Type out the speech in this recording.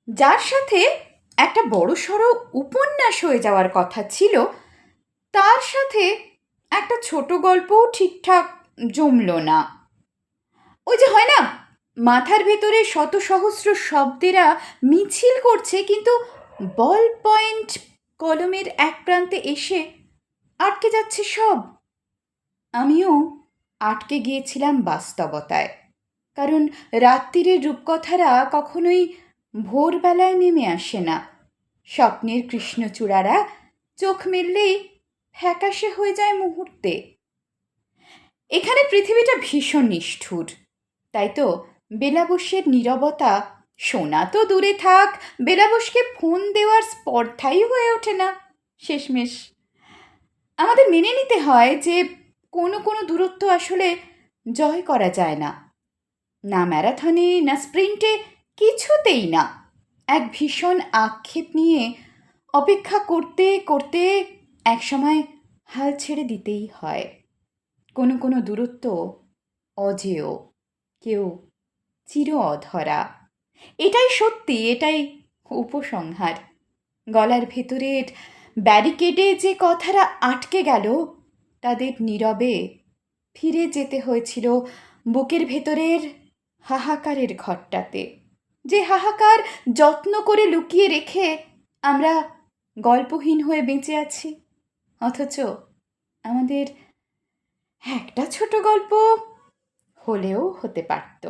যার সাথে একটা বড়সড় উপন্যাস হয়ে যাওয়ার কথা ছিল, তার সাথে একটা ছোট গল্পও ঠিকঠাক জমল না। ওই যে হয় না, মাথার ভেতরে শত সহস্র শব্দেরা মিছিল করছে, কিন্তু বল পয়েন্ট কলমের এক প্রান্তে এসে আটকে যাচ্ছে সব। আমিও আটকে গিয়েছিলাম বাস্তবতায়, কারণ রাত্রিরের রূপকথারা কখনোই ভোরবেলায় নেমে আসে না। স্বপ্নের কৃষ্ণচূড়ারা চোখ মেললেই ফ্যাকাশে হয়ে যায় মুহূর্তে। এখানে পৃথিবীটা ভীষণ নিষ্ঠুর, তাই তো বেলাবস্যের নীরবতা শোনা তো দূরে থাক, বেলাবস্যকে ফোন দেওয়ার স্পর্ধাই হয়ে ওঠে না শেষমেশ। আমাদের মেনে নিতে হয় যে কোনো কোনো দূরত্ব আসলে জয় করা যায় না, না ম্যারাথনে না স্প্রিন্টে, কিছুতেই না। এক ভীষণ আক্ষেপ নিয়ে অপেক্ষা করতে করতে একসময় হাল ছেড়ে দিতেই হয়। কোনো কোনো দূরত্ব অজেয়, কেউ চির অধরা। এটাই সত্যি, এটাই উপসংহার। গলার ভেতরের ব্যারিকেডে যে কথারা আটকে গেল, তাদের নীরবে ফিরে যেতে হয়েছিল বুকের ভেতরের হাহাকারের ঘরটাতে, যে হাহাকার যত্ন করে লুকিয়ে রেখে আমরা গল্পহীন হয়ে বেঁচে আছি। অথচ আমাদের একটা ছোট গল্প হলেও হতে পারত।